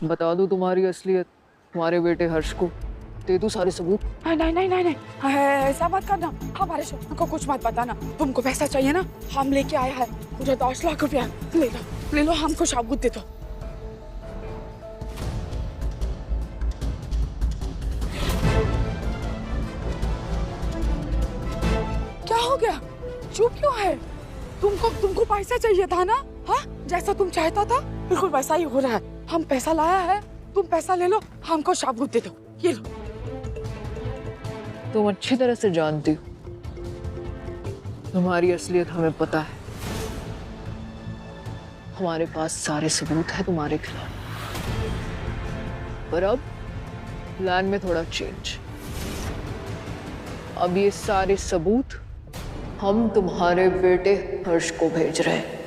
बता दूं तुम्हारी असलियत, तुम्हारे बेटे हर्ष को दे दूं सारे सबूत? नहीं नहीं नहीं नहीं नहीं, ऐसा मत करना। हमारे शोहर को कुछ मत बताना। तुमको पैसा चाहिए ना, हम लेके आए हैं। मुझे 10 लाख रुपया ले लो, हमको सबूत दे दो। क्या हो गया, चुप क्यों है? तुमको पैसा चाहिए था ना? हाँ, जैसा तुम चाहता था बिल्कुल वैसा ही हो रहा है। हम पैसा लाया है, तुम पैसा ले लो, हमको सबूत दे दो। ये लो। तुम अच्छी तरह से जानती हो तुम्हारी असलियत हमें पता है। हमारे पास सारे सबूत है तुम्हारे खिलाफ। पर अब प्लान में थोड़ा चेंज। अब ये सारे सबूत हम तुम्हारे बेटे हर्ष को भेज रहे हैं।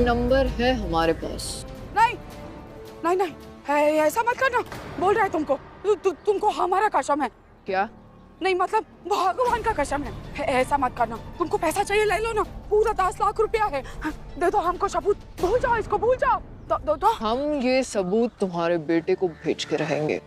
नंबर है हमारे पास। नहीं नहीं नहीं, ऐसा मत करना। बोल रहा है तुमको, तुमको हमारा कसम है। क्या? नहीं मतलब भगवान का कसम है। ऐसा मत करना। तुमको पैसा चाहिए, ले लो ना। पूरा 10 लाख रुपया है। दे दो हमको सबूत। भूल जाओ इसको, भूल जाओ। दो। हम ये सबूत तुम्हारे बेटे को भेज के रहेंगे।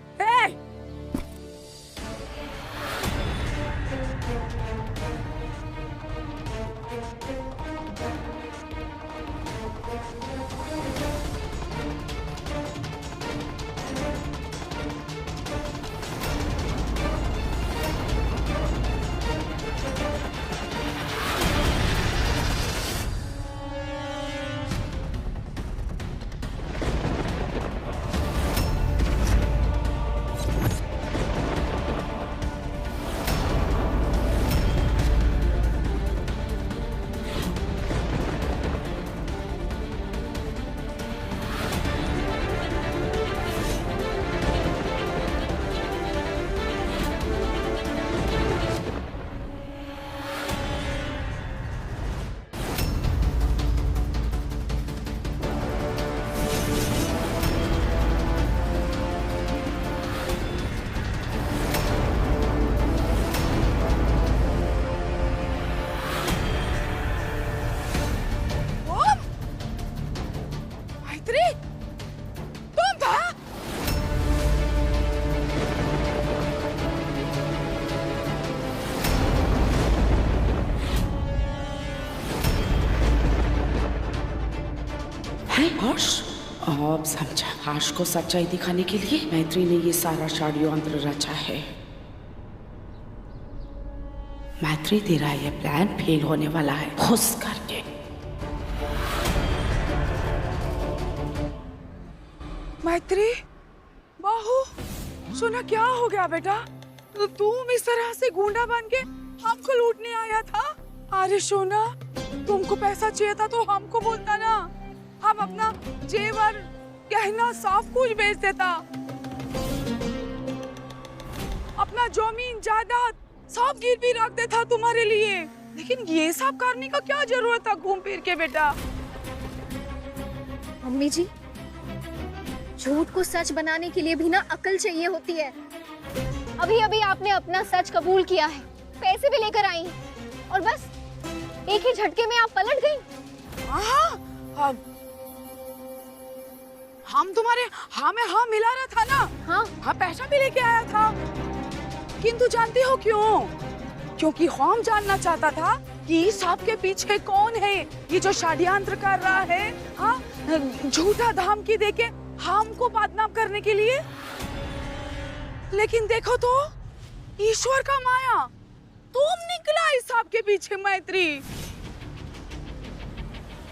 हर्ष अब समझा। हर्ष को सच्चाई दिखाने के लिए मैत्री ने ये सारा षड्यंत्र रचा है। मैत्री, तेरा ये प्लान फेल होने वाला है, खुश करके। मैत्री बाहू, सुना क्या हो गया बेटा? तो तुम इस तरह से गुंडा बन के हमको लूटने आया था? अरे सोना, तुमको पैसा चाहिए था तो हमको बोलता ना, हम अपना जेवर गहना सब कुछ बेच देता, अपना जमीन जायदाद सब गिरवी रख देता तुम्हारे लिए। लेकिन ये सब करने का क्या जरूरत था घूम फिर के बेटा? मम्मी जी, झूठ को सच बनाने के लिए भी ना अकल चाहिए होती है। अभी अभी आपने अपना सच कबूल किया है, पैसे भी लेकर आई हैं, और बस एक ही झटके में आप पलट गई। हाँ, हम तुम्हारे हाँ में हाँ मिला रहा था ना। हाँ, पैसा भी लेके आया था। किंतु जानती हो क्यों? क्योंकि हम जानना चाहता था कि सबके पीछे कौन है, ये जो षड्यंत्र कर रहा है। हाँ, झूठा धमकी देके हमको बदनाम करने के लिए। लेकिन देखो तो, ईश्वर का माया, तुम निकला इस सबके पीछे मैत्री।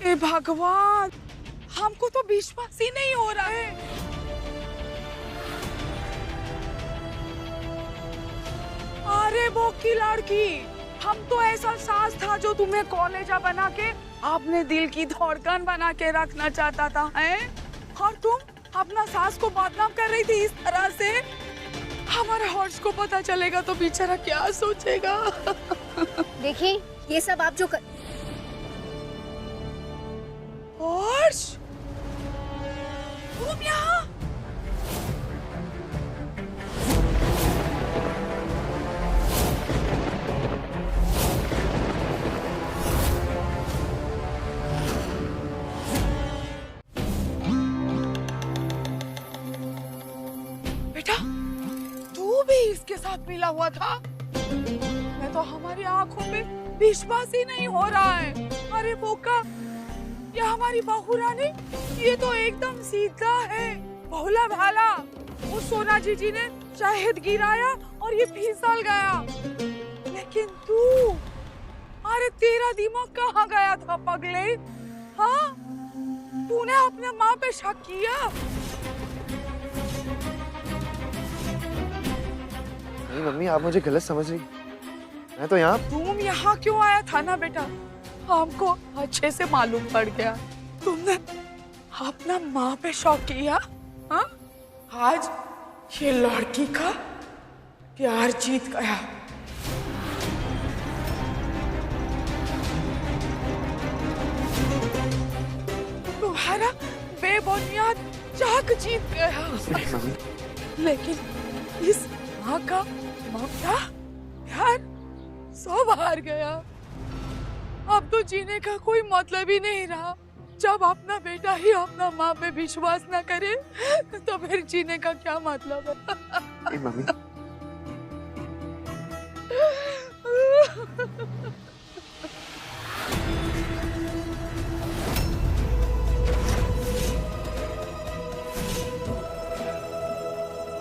हे भगवान, हमको तो विश्वास ही नहीं हो रहा है। अरे वो की लड़की, हम तो ऐसा सास था जो तुम्हें कॉलेजा बना के अपने दिल की धड़कन बना के रखना चाहता था, हैं? और तुम अपना सास को बदनाम कर रही थी इस तरह से। हमारे हर्ष को पता चलेगा तो बेचारा क्या सोचेगा? देखिए, ये सब आप जो हर्ष, तुम यहाँ? इसके साथ मिला हुआ था। मैं तो हमारी आंखों पे विश्वास ही नहीं हो रहा है। अरे बोका, ये हमारी बहू रानी, ये तो एकदम सीधा है, भोला भाला। उस सोना जीजी ने शहद गिराया और ये फिसल गया। लेकिन तू, अरे तेरा दिमाग कहाँ गया था पगले? हाँ, तूने अपने माँ पे शक किया? नहीं मम्मी, आप मुझे गलत समझ रही। मैं तो यहाँ। तुम यहाँ क्यों आया था ना बेटा, हमको अच्छे से मालूम पड़ गया। तुमने अपना माँ पे शक किया। हाँ, आज ये लड़की का प्यार जीत गया। तुम्हारा बेबुनियाद चाक जीत गया। लेकिन इस माँ का ममता प्यार सब हार गया। अब तो जीने का कोई मतलब ही नहीं रहा। जब अपना बेटा ही अपना माँ पे विश्वास न करे तो फिर जीने का क्या मतलब है? मम्मी,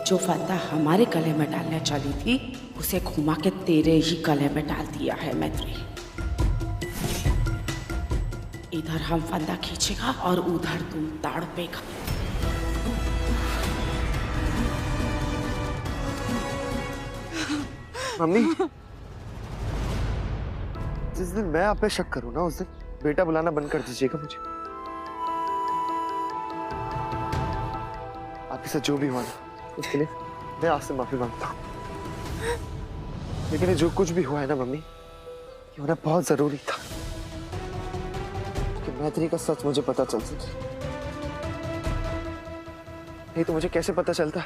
जो फंदा हमारे गले में डालने चली थी, उसे घुमा के तेरे ही गले में डाल दिया है मैत्री। इधर हम फंदा खींचेगा और उधर तुम तड़पेगा। मम्मी, जिस दिन मैं आप पे शक करूँ ना, उस दिन बेटा बुलाना बंद कर दीजिएगा मुझे। आपके साथ जो भी हुआ ना, उसके लिए मैं आपसे माफी मांगता हूँ। लेकिन ये जो कुछ भी हुआ है ना मम्मी, ये होना बहुत जरूरी था कि मैत्री का सच मुझे पता चल सके। नहीं तो मुझे कैसे पता चलता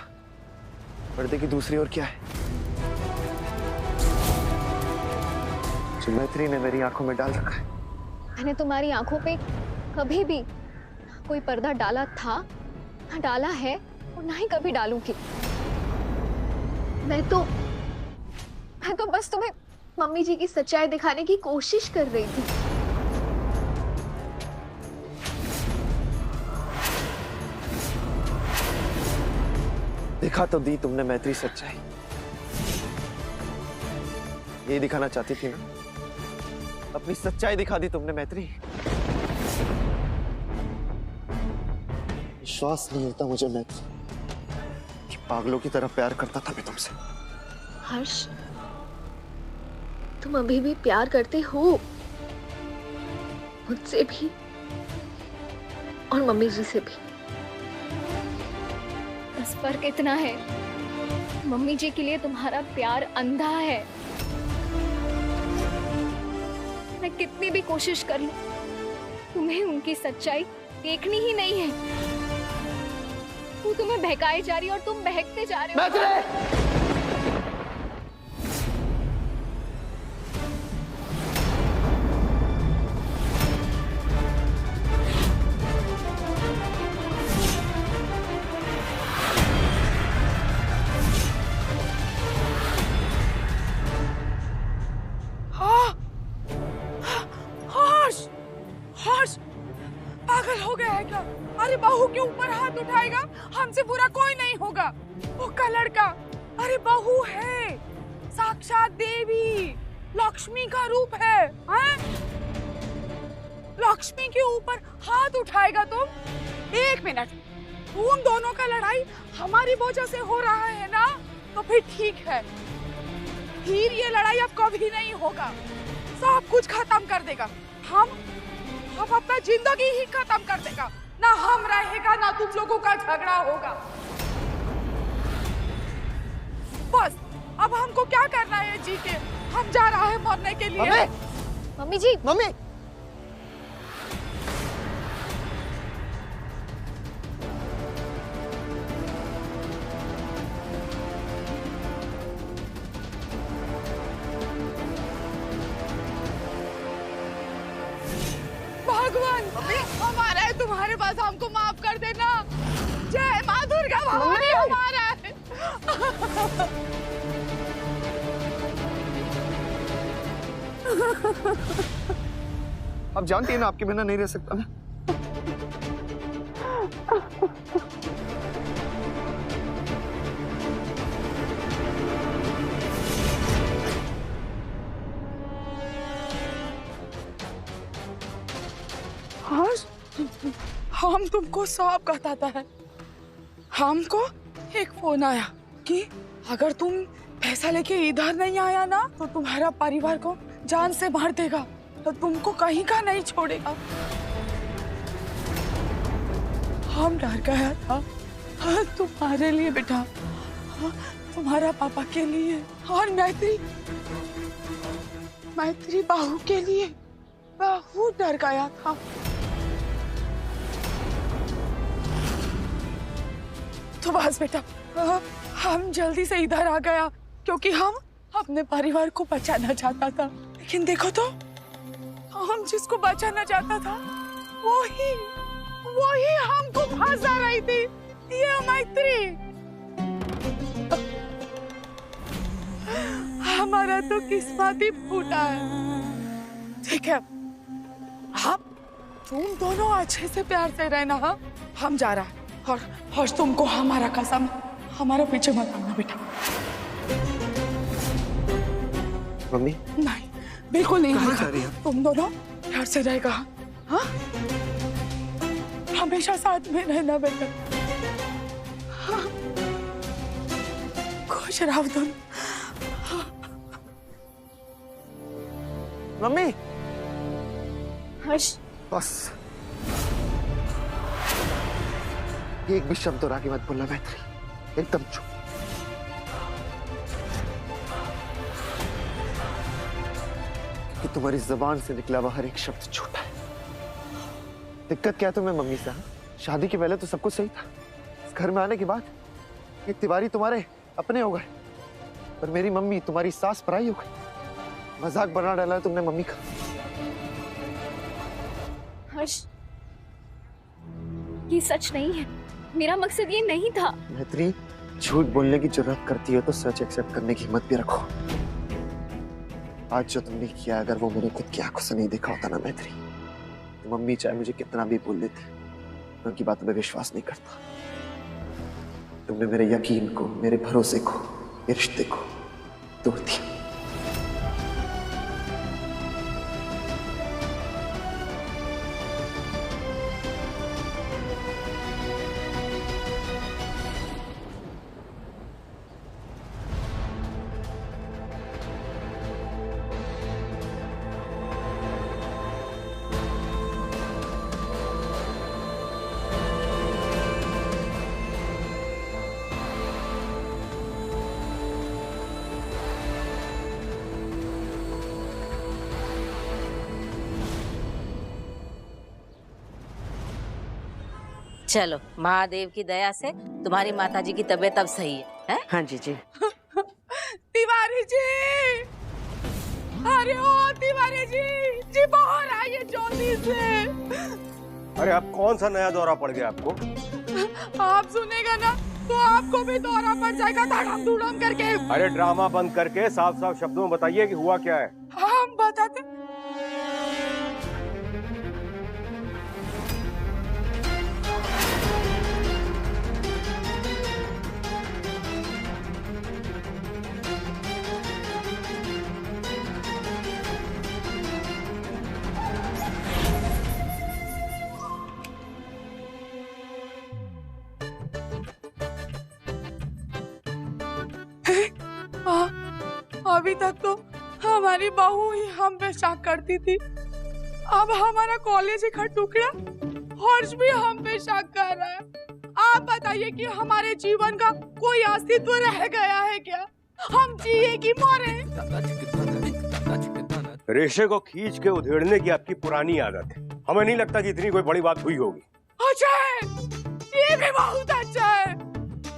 पर्दे की दूसरी ओर क्या है, जो मैत्री ने मेरी आंखों में डाल रखा है। मैंने तुम्हारी आंखों पे कभी भी कोई पर्दा डाला था, ना डाला है और ना ही कभी डालूंगी। मैं तो बस तुम्हें मम्मी जी की सच्चाई दिखाने की कोशिश कर रही थी। दिखा तो दी तुमने मैत्री सच्चाई। ये दिखाना चाहती थी ना, अपनी सच्चाई दिखा दी तुमने मैत्री। विश्वास नहीं होता मुझे मैत्री कि पागलों की तरह प्यार करता था मैं तुमसे। हर्ष, तुम अभी भी प्यार करते हो, मुझसे भी और मम्मी जी से भी। बस फर्क इतना है, मम्मी जी के लिए तुम्हारा प्यार अंधा है। मैं कितनी भी कोशिश कर लूं, तुम्हें उनकी सच्चाई देखनी ही नहीं है। वो तुम्हें बहकाई जा रही है और तुम बहकते जा रहे हो। पागल हो गया है क्या? अरे बहू के ऊपर हाथ उठाएगा, हमसे बुरा कोई नहीं होगा। वो का लड़का, अरे बहू है, साक्षात देवी लक्ष्मी का रूप है, हैं? लक्ष्मी के ऊपर हाथ उठाएगा तुम? एक मिनट, उन दोनों का लड़ाई हमारी वजह से हो रहा है ना, तो फिर ठीक है। फिर ये लड़ाई अब कभी नहीं होगा, सब कुछ खत्म कर देगा। हम अपना जिंदगी ही खत्म कर देगा। ना हम रहेगा, ना तुम लोगों का झगड़ा होगा। बस अब हमको क्या करना है जी के? हम जा रहे हैं मरने के लिए। मम्मी जी, मम्मी, हमारा है तुम्हारे पास, हमको माफ कर देना। जय माँ दुर्गा, भवानी हमारा है। आप जानती हैं ना आपके बिना नहीं रह सकता मैं। हर्ष, हम तुमको सब बताता है। हमको एक फोन आया कि अगर तुम पैसा लेके इधर नहीं आया ना तो तुम्हारा परिवार को जान से मार देगा, तो तुमको कहीं का नहीं छोड़ेगा। हम डर गया था तुम्हारे लिए बेटा, तुम्हारा पापा के लिए और मैत्री बहू के लिए बहुत डर गया था। तो बस बेटा, हम जल्दी से इधर आ गया क्योंकि हम अपने परिवार को बचाना चाहता था। लेकिन देखो तो हम जिसको बचाना चाहता था वही हमको फंसा रही थी, ये मैत्री। हमारा तो किस्मत ही फूटा है। ठीक है, हम तुम दोनों अच्छे से प्यार से रहना। हाँ, हम जा रहा है और तुमको हमारा कसम, हमारा पीछे मत आना बेटा। मम्मी नहीं, बिल्कुल नहीं कहाँ जा रही है? तुम दोनों प्यार से रहेगा। हाँ, हमेशा साथ में रहना बेटा। हाँ, खुश रहो तुम। मम्मी हर्ष, बस एक भी शब्द और आगे मत बोलना मैत्री, एकदम चुप। कि तुम्हारी जबान से निकला हुआ हर एक शब्द झूठा है। दिक्कत क्या है तुम्हें मम्मी से? शादी के पहले तो सब कुछ सही था, इस घर में आने के बाद ये तिवारी तुम्हारे अपने हो गए, पर मेरी मम्मी तुम्हारी सास पराई हो गई। मजाक बना डाला है तुमने मम्मी का। हर्ष, ये सच नहीं है, मेरा मकसद ये नहीं था। मैत्री, झूठ बोलने की जरूरत करती है तो सच एक्सेप्ट करने की हिम्मत भी रखो। आज जो तुमने किया, अगर वो मैंने खुद की आंखों से नहीं देखा होता ना मैत्री, तो मम्मी चाहे मुझे कितना भी बोल देती, मैं उनकी बातों में विश्वास नहीं करता। तुमने मेरे यकीन को, मेरे भरोसे को, मेरे रिश्ते को तोड़ दिया। चलो, महादेव की दया से तुम्हारी माताजी की तबीयत अब सही है? हाँ जी जी। तिवारी जी, अरे ओ तिवारी जी बाहर आइए जल्दी से। अरे अब कौन सा नया दौरा पड़ गया आपको? आप सुनेगा ना तो आपको भी दौरा पड़ जाएगा धड़म धुड़म करके। अरे ड्रामा बंद करके साफ साफ शब्दों में बताइए कि हुआ क्या है। हम बताते। अभी तक तो हमारी बहू ही हम पे शक करती थी, अब हमारा कॉलेज का टुकड़ा हर्ष भी हम पे शक कर रहा है। आप बताइए कि हमारे जीवन का कोई अस्तित्व रह गया है क्या? हम जिए कि मरे? रेशे को खींच के उधेड़ने की आपकी पुरानी आदत है। हमें नहीं लगता कि इतनी कोई बड़ी बात हुई होगी। अच्छा है, ये भी बहुत अच्छा है।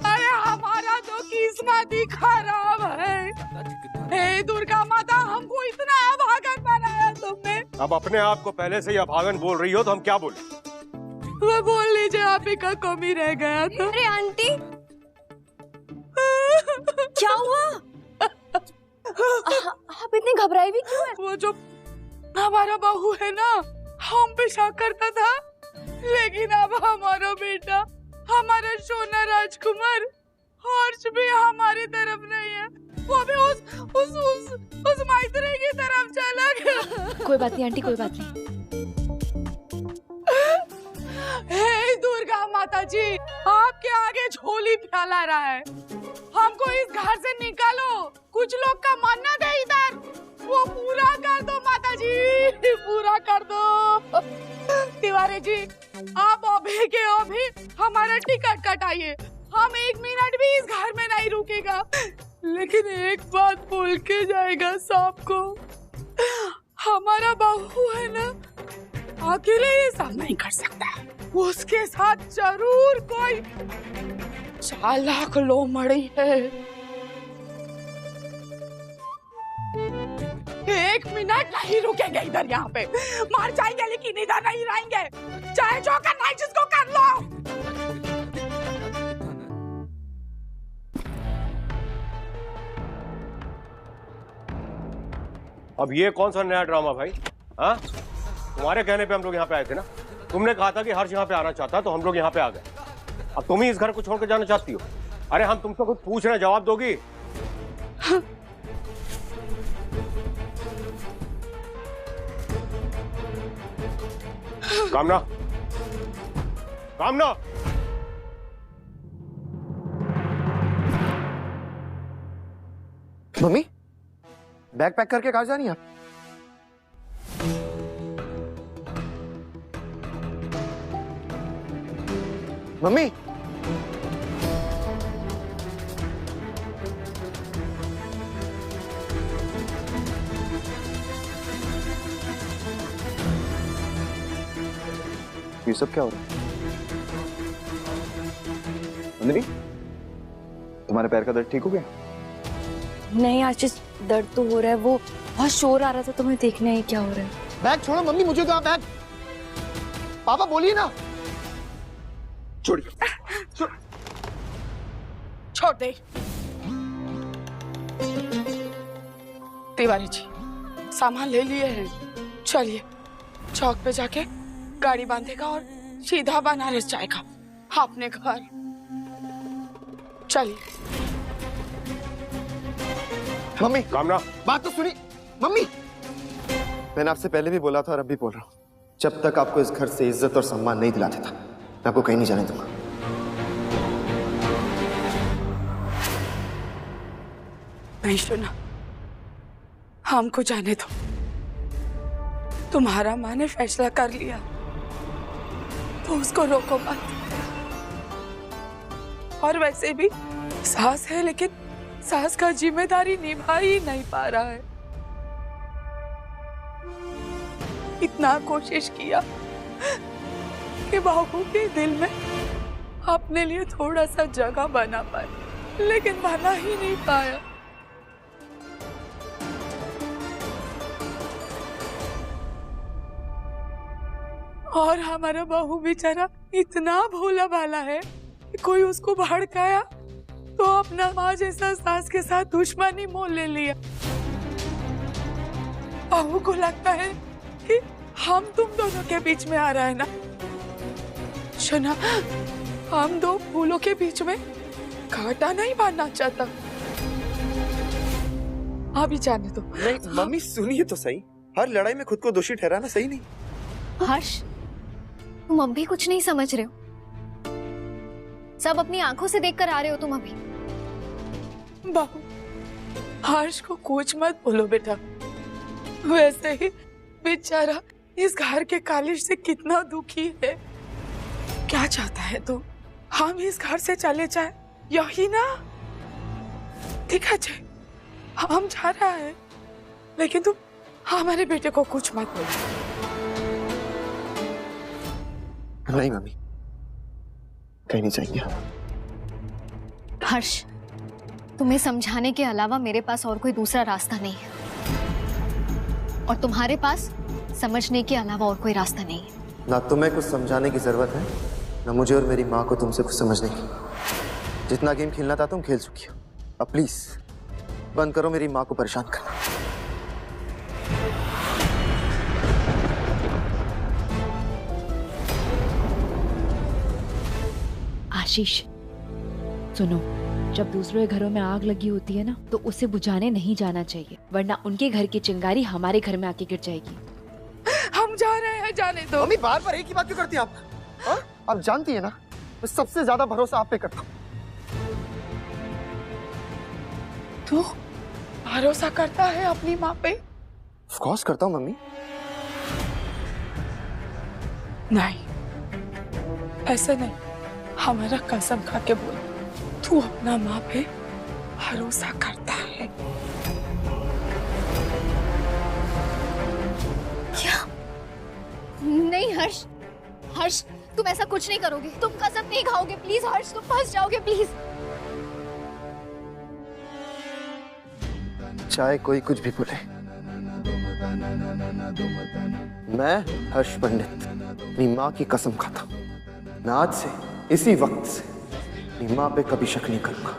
अरे हमारा तो किस्मत ही खराब है। हे दुर्गा माता, हमको इतना अभागन बनाया तुमने। अब अपने आप को पहले से ही अभागन बोल रही हो तो हम क्या बोले? वो बोल लीजिए, आप ही का कमी रह गया था। अरे आंटी, क्या हुआ? आप इतनी घबराई भी क्यों हैं? वो जो हमारा बहू है ना, हम पे शक करता था, लेकिन अब हमारा बेटा, हमारा सोना राजकुमार हर्ष भी हमारी तरफ नहीं है, वो भी उस माइत्रे की तरफ चला गया। कोई बात नहीं आंटी, कोई बात नहीं। हे दुर्गा माता जी, आपके आगे झोली फैला रहा है, हमको इस घर से निकालो। कुछ लोग का मन्नत है इधर, वो पूरा कर दो माता जी, पूरा कर दो। तिवारी जी, आप अभी के अभी हमारा टिकट कटाइए, हम 1 मिनट भी इस घर में नहीं रुकेगा। लेकिन एक बात बोल के जाएगा सबको, हमारा बहू है ना, अकेले ये सब नहीं कर सकता, उसके साथ जरूर कोई चालाक लोमड़ी है। 1 मिनट नहीं रुकेंगे इधर, यहाँ पे मर जाएंगे लेकिन इधर नहीं रहेंगे, चाहे जो करना है जिसको कर लो। अब ये कौन सा नया ड्रामा भाई? हाँ, तुम्हारे कहने पे हम लोग यहाँ पे आए थे ना, तुमने कहा था कि हर्ष यहाँ पे आना चाहता, तो हम लोग यहाँ पे आ गए। अब तुम ही इस घर को छोड़ के जाना चाहती हो? अरे हम तुमसे कुछ पूछ रहे हैं, जवाब दोगी? कामना, कामना, मम्मी, बैग पैक करके कहाँ जा रही हैं आप? मम्मी, ये सब क्या हो रहा है? नंदिनी, तुम्हारे पैर का दर्द ठीक हो गया? नहीं आशीष, दर्द तो हो रहा है, वो बहुत शोर आ रहा था, तुम्हें देखना है क्या हो रहा है। बैग छोड़ो मम्मी, मुझे दो बैग। पापा बोलिए ना। छोड़िए, छोड़ दे। तिवारी जी, सामान ले लिए हैं, चलिए चौक पे जाके गाड़ी बांधेगा और सीधा बनारस जाएगा अपने घर। चलिए। मम्मी, कामना, बात तो सुनी। मम्मी, मैंने आपसे पहले भी बोला था और अब भी बोल रहा हूँ, जब तक आपको इस घर से इज्जत और सम्मान नहीं दिला देता, मैं आपको कहीं नहीं जाने दूंगा। नहीं सुना, हमको जाने दो, तुम्हारा माँ ने फैसला कर लिया तो उसको रोको मत। और वैसे भी सास है, लेकिन सास का जिम्मेदारी निभा ही नहीं पा रहा है। इतना कोशिश किया कि बहू के दिल में अपने लिए थोड़ा सा जगह बना पाए, लेकिन बना ही नहीं पाया। और हमारा बहू बेचारा इतना भोला भाला है कि कोई उसको भड़काया तो अपना माँ जैसा सास के साथ दुश्मनी मोल ले लिया। बहू को लगता है कि हम तुम दोनों के बीच में आ रहा है ना। सुना, हम दो फूलों के बीच में कांटा नहीं बांधना चाहता। अभी जाने दो। नहीं मम्मी, सुनिए तो सही, हर लड़ाई में खुद को दोषी ठहराना सही नहीं। हर्ष, तुम अब भी कुछ नहीं समझ रहे हो, सब अपनी आंखों से देखकर आ रहे हो तुम अभी। बहू, हर्ष को कुछ मत बोलो बेटा, वैसे ही बेचारा इस घर के कालिश से कितना दुखी है। क्या चाहता है तो हम इस घर से चले जाए, यही ना? ठीक है जी, हम जा रहा है, लेकिन तुम हमारे बेटे को कुछ मत बोलो। नहीं मम्मी, कहीं नहीं जाएंगे। हर्ष, तुम्हें समझाने के अलावा मेरे पास और कोई दूसरा रास्ता नहीं है, और तुम्हारे पास समझने के अलावा और कोई रास्ता नहीं है। ना तुम्हें कुछ समझाने की जरूरत है, ना मुझे और मेरी माँ को तुमसे कुछ समझने की। जितना गेम खेलना था तुम खेल चुकी हो, अब प्लीज बंद करो मेरी माँ को परेशान करना। आशीष सुनो, जब दूसरों के घरों में आग लगी होती है ना तो उसे बुझाने नहीं जाना चाहिए, वरना उनके घर की चिंगारी हमारे घर में आके गिर जाएगी। हम जा रहे हैं, जाने दो। मम्मी बार बार एक ही बात क्यों करती हैं आप? हाँ? आप जानती है ना मैं सबसे ज्यादा भरोसा आप पे करता हूँ। तू भरोसा करता है अपनी माँ पे? ऑफ कोर्स करता हूँ मम्मी। नहीं, ऐसे नहीं। हमारा कसम खा के बोल, तू अपना माँ पे भरोसा करता है? क्या? नहीं हर्ष, हर्ष तुम ऐसा कुछ नहीं करोगे, तुम कसम नहीं खाओगे। प्लीज हर्ष, तुम फंस जाओगे प्लीज। चाहे कोई कुछ भी बोले, मैं हर्ष पंडित अपनी माँ की कसम खाता हूँ, मैं आज से इसी वक्त से अपनी माँ पे कभी शक नहीं करूंगा।